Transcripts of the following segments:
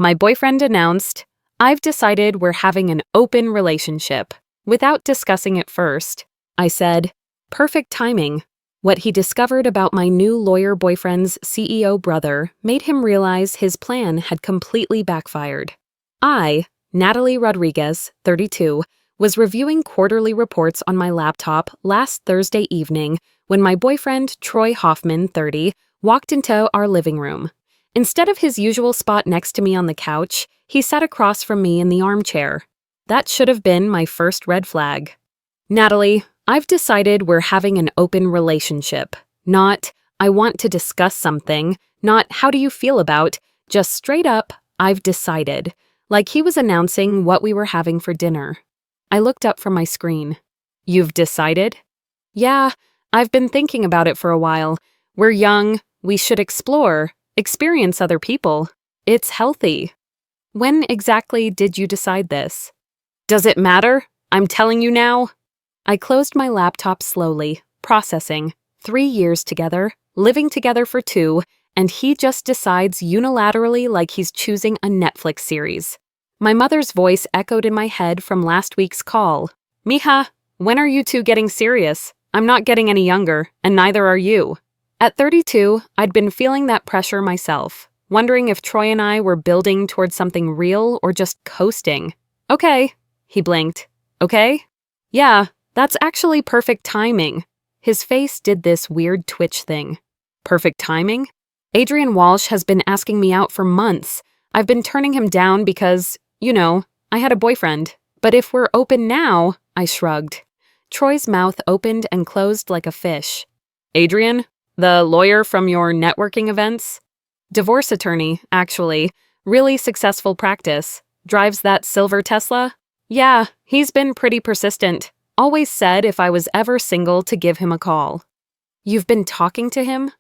My boyfriend announced, "I've decided we're having an open relationship," without discussing it first. I said, "Perfect timing." What he discovered about my new lawyer boyfriend's CEO brother made him realize his plan had completely backfired. I, Natalie Rodriguez, 32, was reviewing quarterly reports on my laptop last Thursday evening when my boyfriend, Troy Hoffman, 30, walked into our living room. Instead of his usual spot next to me on the couch, he sat across from me in the armchair. That should have been my first red flag. "Natalie, I've decided we're having an open relationship. Not, I want to discuss something, not how do you feel about, just straight up, I've decided," like he was announcing what we were having for dinner. I looked up from my screen. "You've decided?" "Yeah, I've been thinking about it for a while. We're young, we should explore, experience other people. It's healthy." "When exactly did you decide this?" "Does it matter? I'm telling you now." I closed my laptop slowly, processing. 3 years together, living together for 2, and he just decides unilaterally like he's choosing a Netflix series. My mother's voice echoed in my head from last week's call. "Mija, when are you two getting serious? I'm not getting any younger, and neither are you." At 32, I'd been feeling that pressure myself, wondering if Troy and I were building towards something real or just coasting. "Okay," he blinked. "Okay? Yeah, that's actually perfect timing." His face did this weird twitch thing. "Perfect timing?" "Adrian Walsh has been asking me out for months. I've been turning him down because, I had a boyfriend. But if we're open now," I shrugged. Troy's mouth opened and closed like a fish. "Adrian? The lawyer from your networking events?" "Divorce attorney, actually. Really successful practice. Drives that silver Tesla?" "Yeah, he's been pretty persistent. Always said if I was ever single to give him a call." "You've been talking to him?"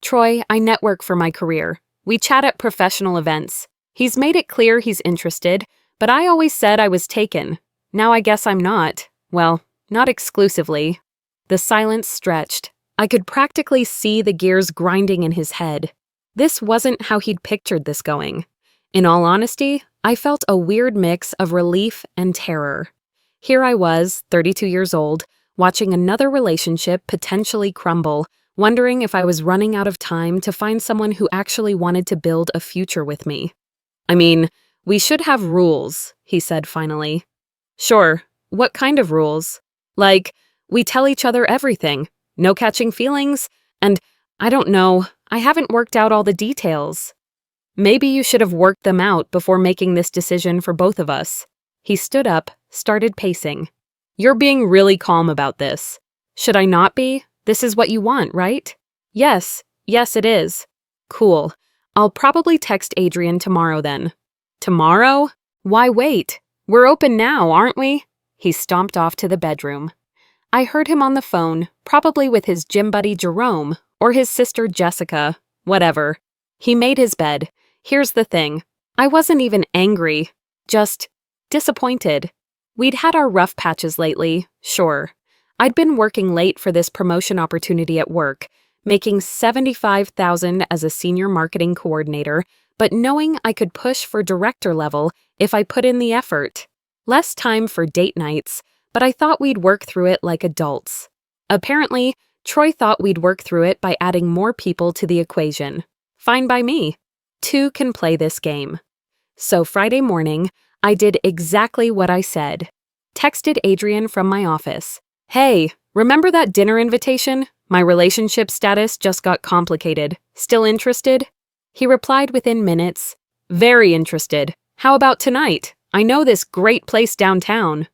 "Troy, I network for my career. We chat at professional events. He's made it clear he's interested, but I always said I was taken. Now I guess I'm not. Well, not exclusively." The silence stretched. I could practically see the gears grinding in his head. This wasn't how he'd pictured this going. In all honesty, I felt a weird mix of relief and terror. Here I was, 32 years old, watching another relationship potentially crumble, wondering if I was running out of time to find someone who actually wanted to build a future with me. "I mean, we should have rules," he said finally. "Sure. What kind of rules?" "Like, we tell each other everything. No catching feelings. And, I don't know, I haven't worked out all the details." "Maybe you should have worked them out before making this decision for both of us." He stood up, started pacing. "You're being really calm about this." "Should I not be? This is what you want, right?" Yes, it is." "Cool. I'll probably text Adrian tomorrow then." "Tomorrow? Why wait? We're open now, aren't we?" He stomped off to the bedroom. I heard him on the phone, probably with his gym buddy Jerome, or his sister Jessica, whatever. He made his bed. Here's the thing. I wasn't even angry, just disappointed. We'd had our rough patches lately, sure. I'd been working late for this promotion opportunity at work, making $75,000 as a senior marketing coordinator, but knowing I could push for director level if I put in the effort. Less time for date nights, but I thought we'd work through it like adults. Apparently, Troy thought we'd work through it by adding more people to the equation. Fine by me. 2 can play this game. So Friday morning, I did exactly what I said. Texted Adrian from my office. "Hey, remember that dinner invitation? My relationship status just got complicated. Still interested?" He replied within minutes. "Very interested. How about tonight? I know this great place downtown."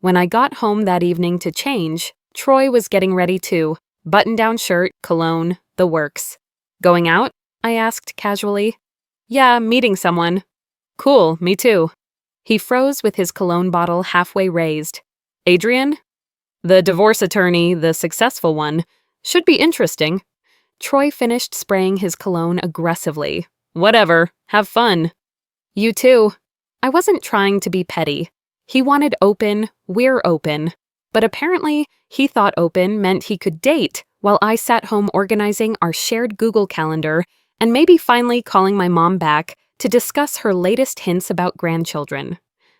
When I got home that evening to change, Troy was getting ready too. Button-down shirt, cologne, the works. "Going out?" I asked casually. "Yeah, meeting someone." "Cool, me too." He froze with his cologne bottle halfway raised. "Adrian?" "The divorce attorney, the successful one. Should be interesting." Troy finished spraying his cologne aggressively. "Whatever. Have fun." "You too." I wasn't trying to be petty. He wanted open, we're open. But apparently, he thought open meant he could date, while I sat home organizing our shared Google Calendar and maybe finally calling my mom back to discuss her latest hints about grandchildren.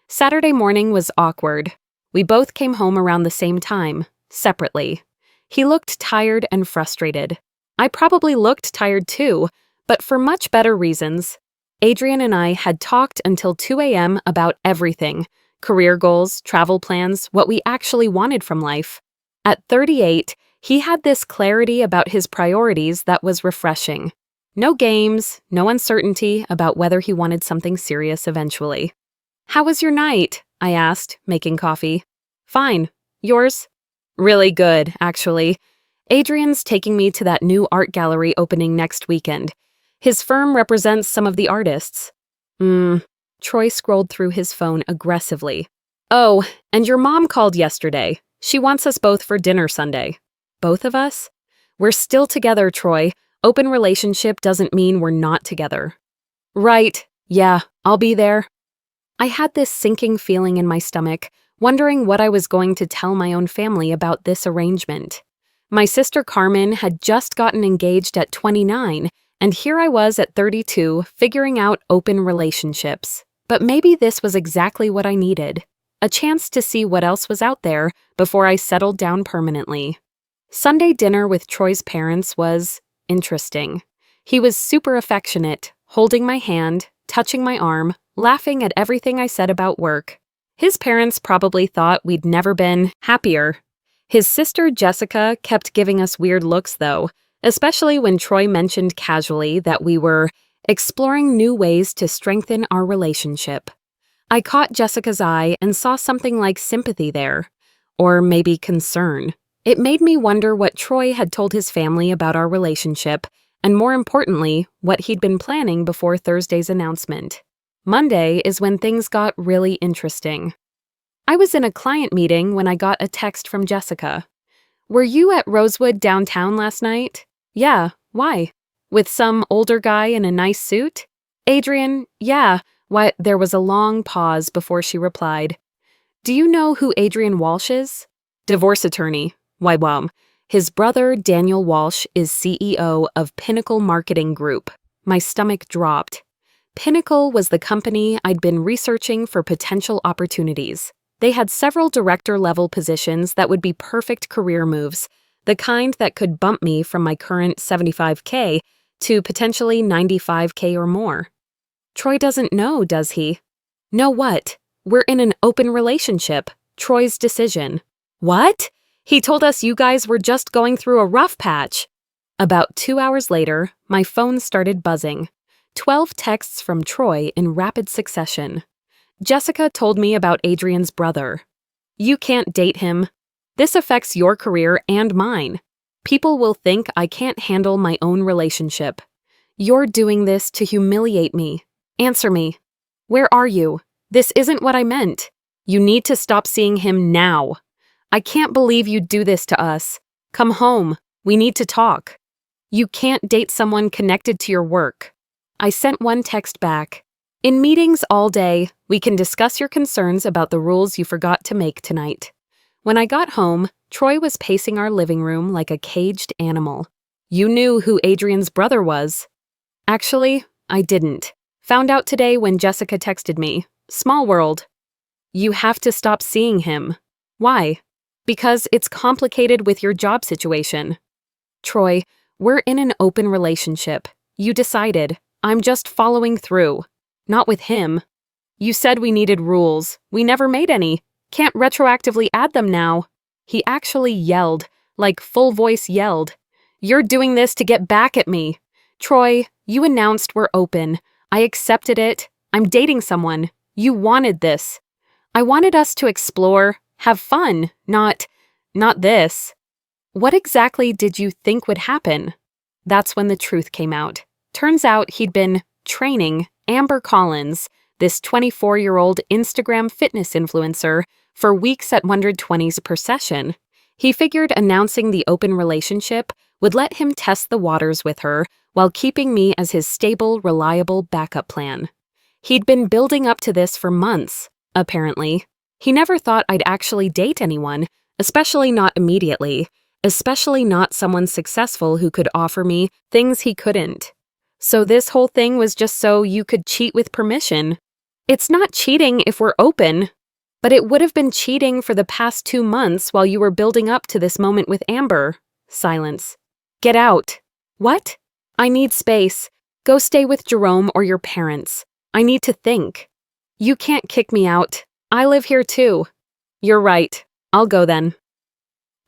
Saturday morning was awkward. We both came home around the same time, separately. He looked tired and frustrated. I probably looked tired too, but for much better reasons. Adrian and I had talked until 2 a.m. about everything: career goals, travel plans, what we actually wanted from life. At 38, he had this clarity about his priorities that was refreshing. No games, no uncertainty about whether he wanted something serious eventually. "How was your night?" I asked, making coffee. "Fine. Yours?" "Really good, actually. Adrian's taking me to that new art gallery opening next weekend. His firm represents some of the artists." Troy scrolled through his phone aggressively. "Oh, and your mom called yesterday. She wants us both for dinner Sunday." "Both of us?" "We're still together, Troy. Open relationship doesn't mean we're not together." "Right. Yeah, I'll be there." I had this sinking feeling in my stomach, wondering what I was going to tell my own family about this arrangement. My sister Carmen had just gotten engaged at 29, and here I was at 32, figuring out open relationships. But maybe this was exactly what I needed: a chance to see what else was out there before I settled down permanently. Sunday dinner with Troy's parents was interesting. He was super affectionate, holding my hand, touching my arm, laughing at everything I said about work. His parents probably thought we'd never been happier. His sister Jessica kept giving us weird looks, though, especially when Troy mentioned casually that we were exploring new ways to strengthen our relationship. I caught Jessica's eye and saw something like sympathy there, or maybe concern. It made me wonder what Troy had told his family about our relationship, and more importantly, what he'd been planning before Thursday's announcement. Monday is when things got really interesting. I was in a client meeting when I got a text from Jessica. "Were you at Rosewood downtown last night?" "Yeah, why?" "With some older guy in a nice suit?" "Adrian, yeah." Why? There was a long pause before she replied. "Do you know who Adrian Walsh is?" "Divorce attorney." "Why, his brother, Daniel Walsh, is CEO of Pinnacle Marketing Group." My stomach dropped. Pinnacle was the company I'd been researching for potential opportunities. They had several director-level positions that would be perfect career moves, the kind that could bump me from my current $75K to potentially $95K or more. Troy doesn't know, does he? "Know what? We're in an open relationship. Troy's decision." "What? He told us you guys were just going through a rough patch." About 2 hours later, my phone started buzzing. 12 texts from Troy in rapid succession. Jessica told me about Adrian's brother. "You can't date him. This affects your career and mine. People will think I can't handle my own relationship. You're doing this to humiliate me. Answer me. Where are you? This isn't what I meant. You need to stop seeing him now. I can't believe you'd do this to us. Come home. We need to talk. You can't date someone connected to your work." I sent one text back. "In meetings all day, we can discuss your concerns about the rules you forgot to make tonight." When I got home, Troy was pacing our living room like a caged animal. "You knew who Adrian's brother was." "Actually, I didn't. Found out today when Jessica texted me. Small world." "You have to stop seeing him." "Why?" "Because it's complicated with your job situation." "Troy, we're in an open relationship. You decided. I'm just following through. Not with him. You said we needed rules. We never made any. Can't retroactively add them now." He actually yelled, like full voice yelled. "You're doing this to get back at me. Troy, you announced we're open. I accepted it. I'm dating someone. You wanted this. I wanted us to explore, have fun, not this." "What exactly did you think would happen?" That's when the truth came out. Turns out he'd been training Amber Collins, this 24-year-old Instagram fitness influencer, for weeks at 120s per session. He figured announcing the open relationship would let him test the waters with her while keeping me as his stable, reliable backup plan. He'd been building up to this for months, apparently. He never thought I'd actually date anyone, especially not immediately, especially not someone successful who could offer me things he couldn't. So this whole thing was just so you could cheat with permission. It's not cheating if we're open, but it would have been cheating for the past 2 months while you were building up to this moment with Amber. Silence. Get out. What? I need space. Go stay with Jerome or your parents. I need to think. You can't kick me out. I live here too. You're right. I'll go then.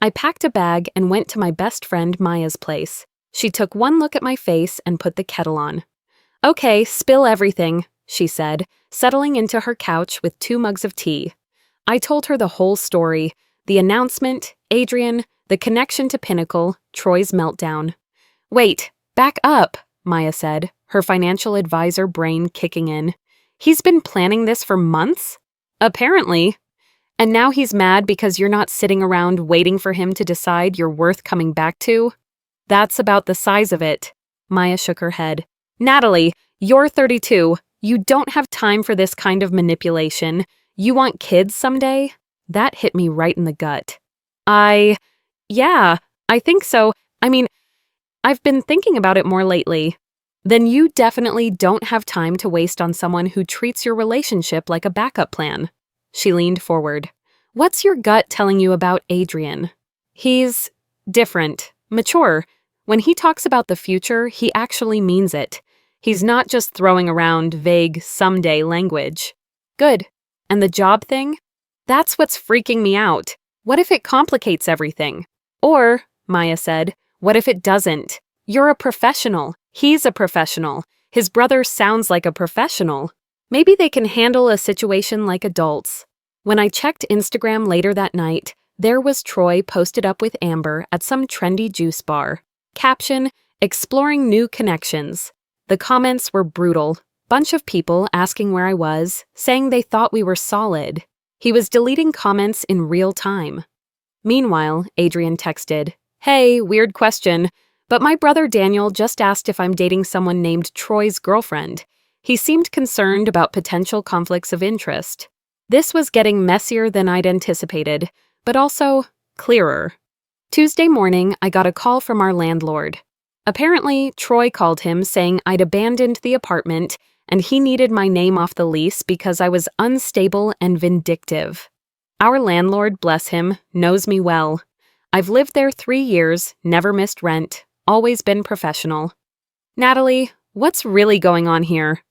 I packed a bag and went to my best friend Maya's place. She took one look at my face and put the kettle on. Okay, spill everything, she said, settling into her couch with 2 mugs of tea. I told her the whole story, the announcement, Adrian, the connection to Pinnacle, Troy's meltdown. Wait, back up, Maya said, her financial advisor brain kicking in. He's been planning this for months? Apparently. And now he's mad because you're not sitting around waiting for him to decide you're worth coming back to? That's about the size of it. Maya shook her head. Natalie, you're 32. You don't have time for this kind of manipulation. You want kids someday? That hit me right in the gut. Yeah, I think so. I mean, I've been thinking about it more lately. Then you definitely don't have time to waste on someone who treats your relationship like a backup plan. She leaned forward. What's your gut telling you about Adrian? He's different, mature. When he talks about the future, he actually means it. He's not just throwing around vague someday language. Good. And the job thing? That's what's freaking me out. What if it complicates everything? Or, Maya said, what if it doesn't? You're a professional. He's a professional. His brother sounds like a professional. Maybe they can handle a situation like adults. When I checked Instagram later that night, there was Troy posted up with Amber at some trendy juice bar. Caption, exploring new connections. The comments were brutal. Bunch of people asking where I was, saying they thought we were solid. He was deleting comments in real time. Meanwhile, Adrian texted, Hey, weird question, but my brother Daniel just asked if I'm dating someone named Troy's girlfriend. He seemed concerned about potential conflicts of interest. This was getting messier than I'd anticipated, but also clearer. Tuesday morning, I got a call from our landlord. Apparently, Troy called him saying I'd abandoned the apartment and he needed my name off the lease because I was unstable and vindictive. Our landlord, bless him, knows me well. I've lived there 3 years, never missed rent, always been professional. Natalie, what's really going on here?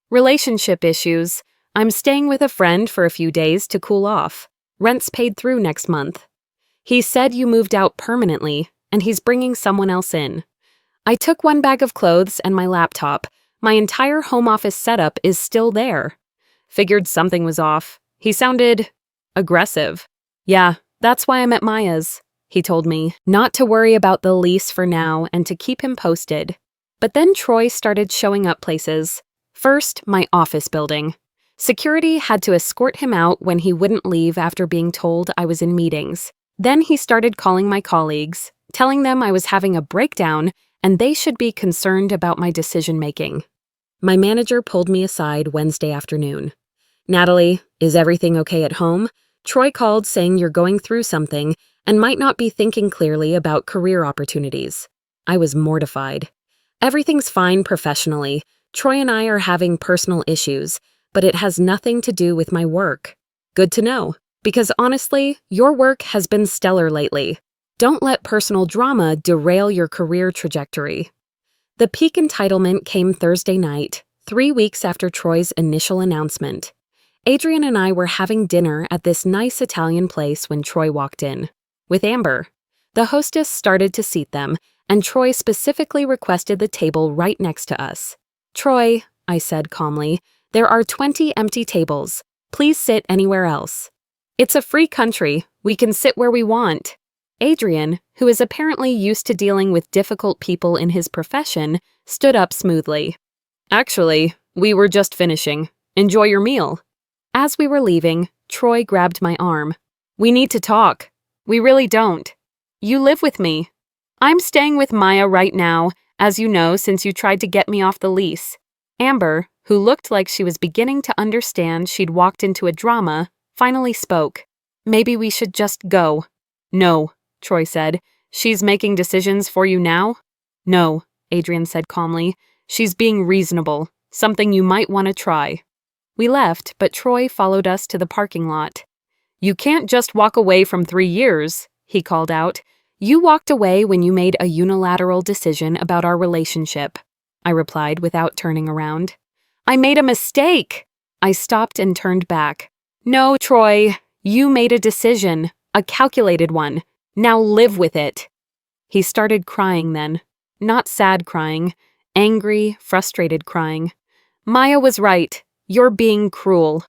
Relationship issues. I'm staying with a friend for a few days to cool off. Rent's paid through next month. He said you moved out permanently, and he's bringing someone else in. I took 1 bag of clothes and my laptop. My entire home office setup is still there. Figured something was off. He sounded aggressive. Yeah, that's why I'm at Maya's. He told me not to worry about the lease for now and to keep him posted. But then Troy started showing up places. First, my office building. Security had to escort him out when he wouldn't leave after being told I was in meetings. Then he started calling my colleagues, telling them I was having a breakdown and they should be concerned about my decision-making. My manager pulled me aside Wednesday afternoon. Natalie, is everything okay at home? Troy called saying you're going through something and might not be thinking clearly about career opportunities. I was mortified. Everything's fine professionally. Troy and I are having personal issues, but it has nothing to do with my work. Good to know, because honestly, your work has been stellar lately. Don't let personal drama derail your career trajectory. The peak entitlement came Thursday night, 3 weeks after Troy's initial announcement. Adrian and I were having dinner at this nice Italian place when Troy walked in. With Amber. The hostess started to seat them, and Troy specifically requested the table right next to us. Troy, I said calmly, there are 20 empty tables. Please sit anywhere else. It's a free country. We can sit where we want. Adrian, who is apparently used to dealing with difficult people in his profession, stood up smoothly. Actually, we were just finishing. Enjoy your meal. As we were leaving, Troy grabbed my arm. We need to talk. We really don't. You live with me. I'm staying with Maya right now, as you know, since you tried to get me off the lease. Amber, who looked like she was beginning to understand she'd walked into a drama, finally spoke. Maybe we should just go. No, Troy said. She's making decisions for you now? No, Adrian said calmly. She's being reasonable, something you might want to try. We left, but Troy followed us to the parking lot. You can't just walk away from 3 years, he called out. You walked away when you made a unilateral decision about our relationship, I replied without turning around. I made a mistake! I stopped and turned back. No, Troy, you made a decision, a calculated one. Now live with it. He started crying then. Not sad crying, angry, frustrated crying. Maya was right. You're being cruel.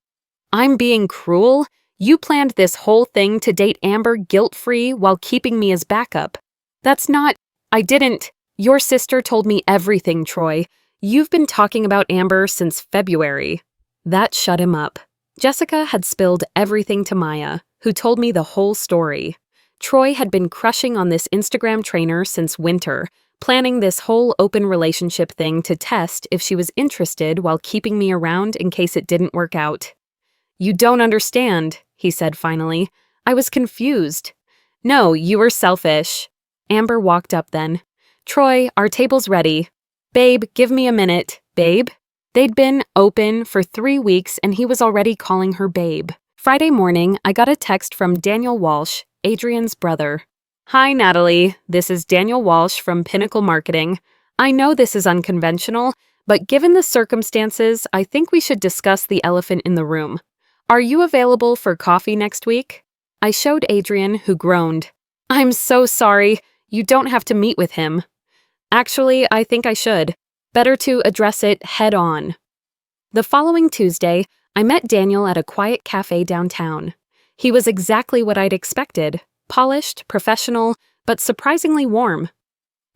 I'm being cruel? You planned this whole thing to date Amber guilt-free while keeping me as backup. That's not— I didn't— Your sister told me everything, Troy. You've been talking about Amber since February. That shut him up. Jessica had spilled everything to Maya, who told me the whole story. Troy had been crushing on this Instagram trainer since winter, planning this whole open relationship thing to test if she was interested while keeping me around in case it didn't work out. You don't understand, he said finally. I was confused. No, you were selfish. Amber walked up then. Troy, our table's ready. Babe, give me a minute. Babe? They'd been open for 3 weeks and he was already calling her babe. Friday morning, I got a text from Daniel Walsh, Adrian's brother. Hi, Natalie. This is Daniel Walsh from Pinnacle Marketing. I know this is unconventional, but given the circumstances, I think we should discuss the elephant in the room. Are you available for coffee next week? I showed Adrian, who groaned. I'm so sorry. You don't have to meet with him. Actually, I think I should. Better to address it head on. The following Tuesday, I met Daniel at a quiet cafe downtown. He was exactly what I'd expected. Polished, professional, but surprisingly warm.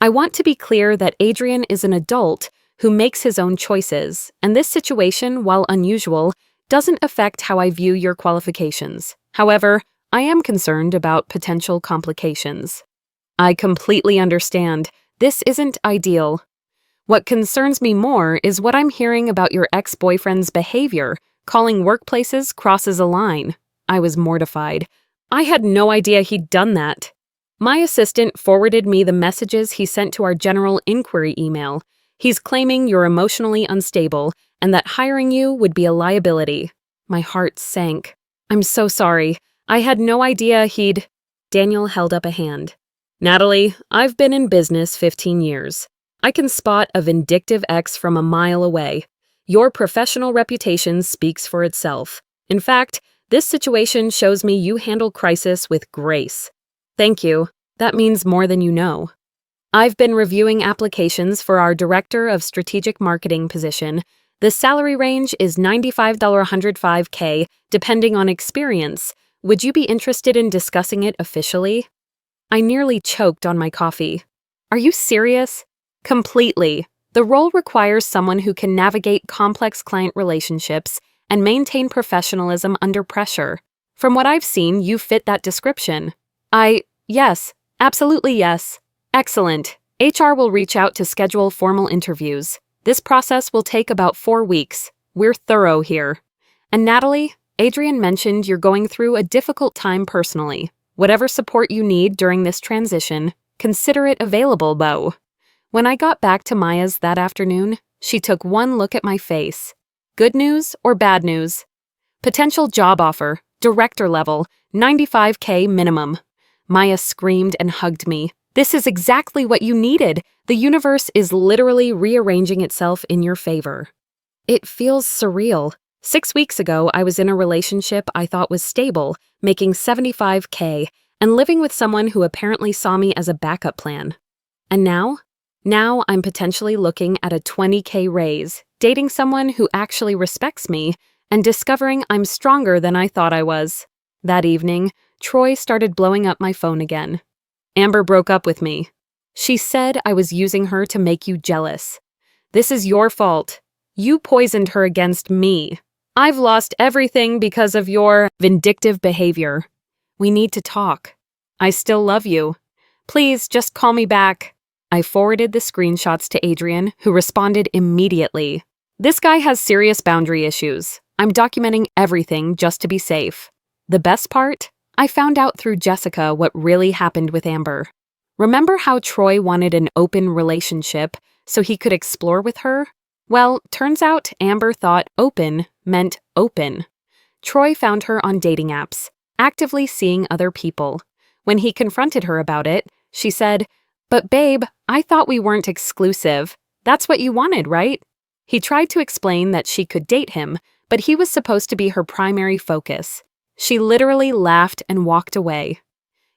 I want to be clear that Adrian is an adult who makes his own choices, and this situation, while unusual, doesn't affect how I view your qualifications. However, I am concerned about potential complications. I completely understand. This isn't ideal. What concerns me more is what I'm hearing about your ex-boyfriend's behavior. Calling workplaces crosses a line. I was mortified. I had no idea he'd done that. My assistant forwarded me the messages he sent to our general inquiry email. He's claiming you're emotionally unstable and that hiring you would be a liability. My heart sank. I'm so sorry. I had no idea he'd— Daniel held up a hand. Natalie, I've been in business 15 years. I can spot a vindictive ex from a mile away. Your professional reputation speaks for itself. In fact, this situation shows me you handle crisis with grace. Thank you. That means more than you know. I've been reviewing applications for our Director of Strategic Marketing position. The salary range is $95 to $105K, depending on experience. Would you be interested in discussing it officially? I nearly choked on my coffee. Are you serious? Completely. The role requires someone who can navigate complex client relationships and maintain professionalism under pressure. From what I've seen, you fit that description. Yes, absolutely yes. Excellent. HR will reach out to schedule formal interviews. This process will take about 4 weeks. We're thorough here. And Natalie, Adrian mentioned you're going through a difficult time personally. Whatever support you need during this transition, consider it available, Bo. When I got back to Maya's that afternoon, she took one look at my face. Good news or bad news? Potential job offer, director level, $95K minimum. Maya screamed and hugged me. This is exactly what you needed. The universe is literally rearranging itself in your favor. It feels surreal. 6 weeks ago, I was in a relationship I thought was stable, making $75K, and living with someone who apparently saw me as a backup plan. And now? Now I'm potentially looking at a $20K raise, dating someone who actually respects me, and discovering I'm stronger than I thought I was. That evening, Troy started blowing up my phone again. Amber broke up with me. She said I was using her to make you jealous. This is your fault. You poisoned her against me. I've lost everything because of your vindictive behavior. We need to talk. I still love you. Please just call me back. I forwarded the screenshots to Adrian, who responded immediately. This guy has serious boundary issues. I'm documenting everything just to be safe. The best part? I found out through Jessica what really happened with Amber. Remember how Troy wanted an open relationship so he could explore with her? Well, turns out Amber thought open meant open. Troy found her on dating apps, actively seeing other people. When he confronted her about it, she said, "But babe, I thought we weren't exclusive. That's what you wanted, right?" He tried to explain that she could date him, but he was supposed to be her primary focus. She literally laughed and walked away.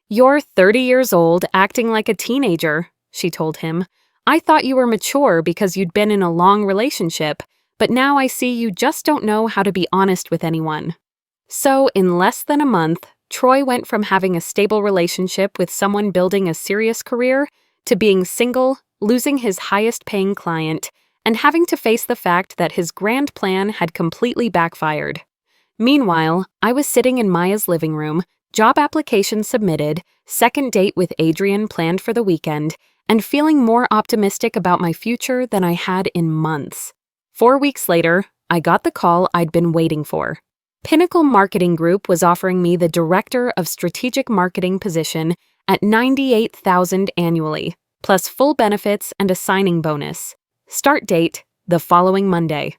"You're 30 years old, acting like a teenager," she told him. "I thought you were mature because you'd been in a long relationship, but now I see you just don't know how to be honest with anyone." So, in less than a month, Troy went from having a stable relationship with someone building a serious career to being single, losing his highest-paying client, and having to face the fact that his grand plan had completely backfired. Meanwhile, I was sitting in Maya's living room, job application submitted, second date with Adrian planned for the weekend, and feeling more optimistic about my future than I had in months. 4 weeks later, I got the call I'd been waiting for. Pinnacle Marketing Group was offering me the Director of Strategic Marketing position at $98,000 annually, plus full benefits and a signing bonus. Start date, the following Monday.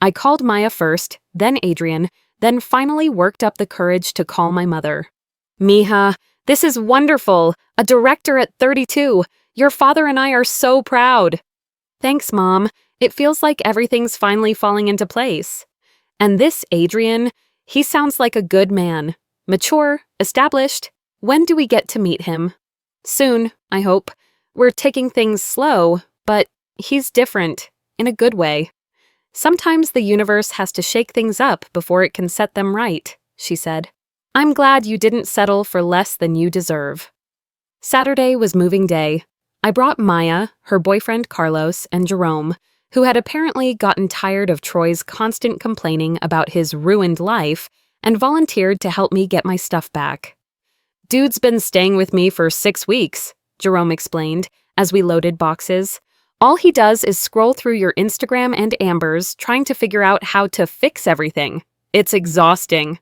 I called Maya first, then Adrian, then finally worked up the courage to call my mother. "Mija, this is wonderful! A director at 32! Your father and I are so proud!" "Thanks, Mom. It feels like everything's finally falling into place." "And this Adrian, he sounds like a good man. Mature, established. When do we get to meet him?" "Soon, I hope. We're taking things slow, but he's different, in a good way. Sometimes the universe has to shake things up before it can set them right," she said. "I'm glad you didn't settle for less than you deserve." Saturday was moving day. I brought Maya, her boyfriend Carlos, and Jerome, who had apparently gotten tired of Troy's constant complaining about his ruined life, and volunteered to help me get my stuff back. "Dude's been staying with me for 6 weeks, Jerome explained, as we loaded boxes. "All he does is scroll through your Instagram and Amber's trying to figure out how to fix everything. It's exhausting."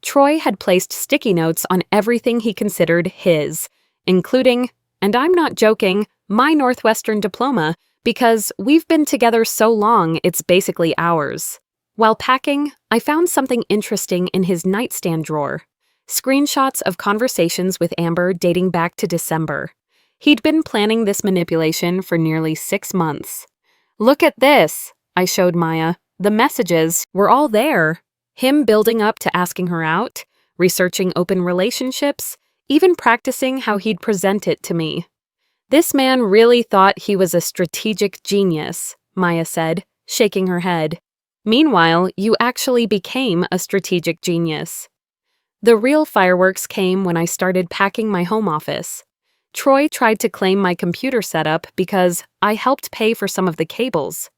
Troy had placed sticky notes on everything he considered his, including, and I'm not joking, my Northwestern diploma, because we've been together so long it's basically ours. While packing, I found something interesting in his nightstand drawer. Screenshots of conversations with Amber dating back to December. He'd been planning this manipulation for nearly 6 months. "Look at this," I showed Maya. The messages were all there. Him building up to asking her out, researching open relationships, even practicing how he'd present it to me. "This man really thought he was a strategic genius," Maya said, shaking her head. "Meanwhile, you actually became a strategic genius." The real fireworks came when I started packing my home office. Troy tried to claim my computer setup because I helped pay for some of the cables.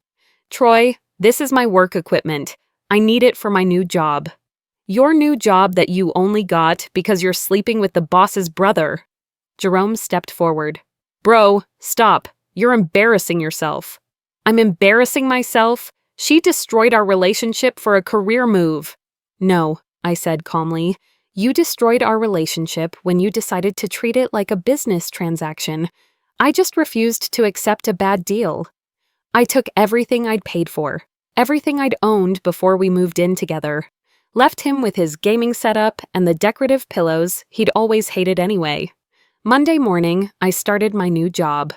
"Troy, this is my work equipment. I need it for my new job." "Your new job that you only got because you're sleeping with the boss's brother." Jerome stepped forward. "Bro, stop. You're embarrassing yourself." "I'm embarrassing myself? She destroyed our relationship for a career move." "No," I said calmly. "You destroyed our relationship when you decided to treat it like a business transaction. I just refused to accept a bad deal. I took everything I'd paid for, everything I'd owned before we moved in together, left him with his gaming setup and the decorative pillows he'd always hated anyway. Monday morning, I started my new job.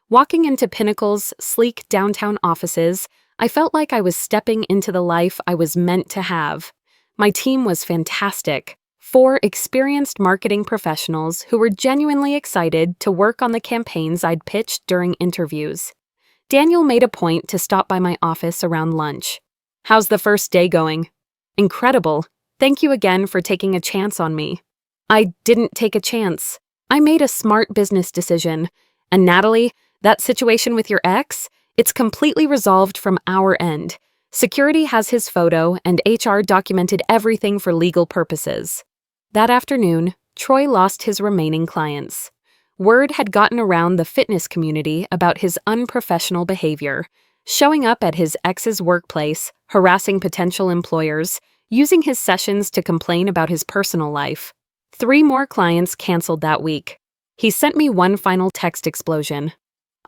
Walking into Pinnacle's sleek downtown offices, I felt like I was stepping into the life I was meant to have. My team was fantastic. 4 experienced marketing professionals who were genuinely excited to work on the campaigns I'd pitched during interviews. Daniel made a point to stop by my office around lunch. "How's the first day going?" "Incredible. Thank you again for taking a chance on me." "I didn't take a chance. I made a smart business decision. And Natalie, that situation with your ex, it's completely resolved from our end. Security has his photo and HR documented everything for legal purposes." That afternoon, Troy lost his remaining clients. Word had gotten around the fitness community about his unprofessional behavior, showing up at his ex's workplace, harassing potential employers, using his sessions to complain about his personal life. 3 more clients canceled that week. He sent me one final text explosion.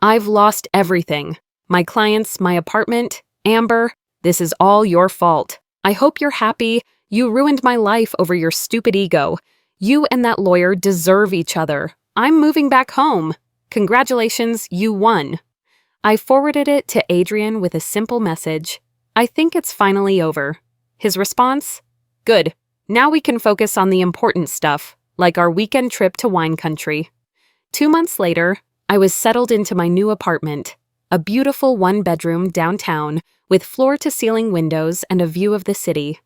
"I've lost everything. My clients, my apartment, Amber, this is all your fault. I hope you're happy. You ruined my life over your stupid ego. You and that lawyer deserve each other. I'm moving back home. Congratulations, you won." I forwarded it to Adrian with a simple message. "I think it's finally over." His response? "Good. Now we can focus on the important stuff, like our weekend trip to wine country." 2 months later, I was settled into my new apartment, a beautiful one-bedroom downtown with floor-to-ceiling windows and a view of the city.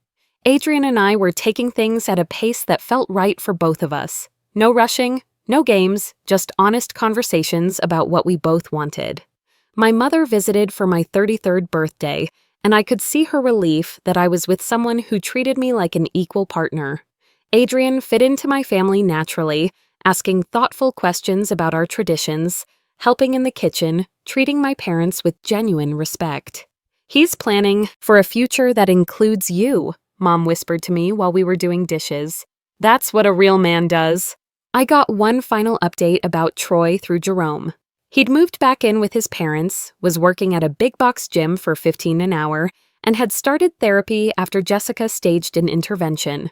Adrian and I were taking things at a pace that felt right for both of us. No rushing, no games, just honest conversations about what we both wanted. My mother visited for my 33rd birthday, and I could see her relief that I was with someone who treated me like an equal partner. Adrian fit into my family naturally, asking thoughtful questions about our traditions, helping in the kitchen, treating my parents with genuine respect. "He's planning for a future that includes you," Mom whispered to me while we were doing dishes. "That's what a real man does." I got one final update about Troy through Jerome. He'd moved back in with his parents, was working at a big box gym for $15 an hour, and had started therapy after Jessica staged an intervention.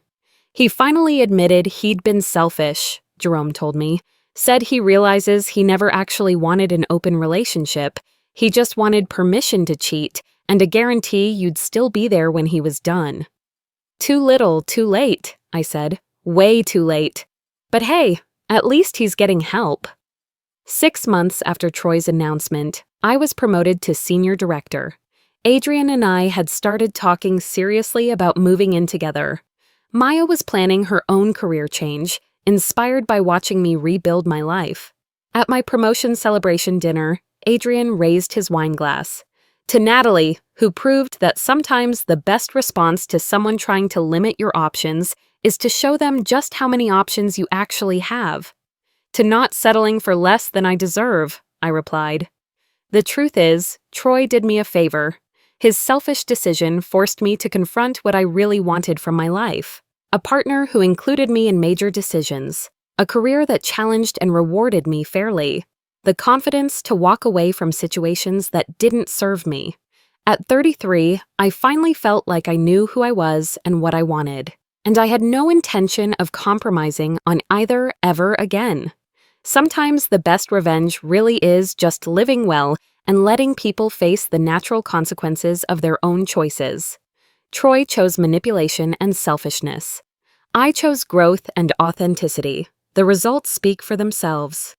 He finally admitted he'd been selfish, Jerome told me, said he realizes he never actually wanted an open relationship. He just wanted permission to cheat and a guarantee you'd still be there when he was done. "Too little, too late," I said. "Way too late. But hey, at least he's getting help." 6 months after Troy's announcement, I was promoted to senior director. Adrian and I had started talking seriously about moving in together. Maya was planning her own career change, inspired by watching me rebuild my life. At my promotion celebration dinner, Adrian raised his wine glass. To Natalie, who proved that sometimes the best response to someone trying to limit your options is to show them just how many options you actually have. To not settling for less than I deserve, I replied. The truth is, Troy did me a favor. His selfish decision forced me to confront what I really wanted from my life. A partner who included me in major decisions. A career that challenged and rewarded me fairly. The confidence to walk away from situations that didn't serve me. At 33, I finally felt like I knew who I was and what I wanted. And I had no intention of compromising on either ever again. Sometimes the best revenge really is just living well and letting people face the natural consequences of their own choices. Troy chose manipulation and selfishness. I chose growth and authenticity. The results speak for themselves.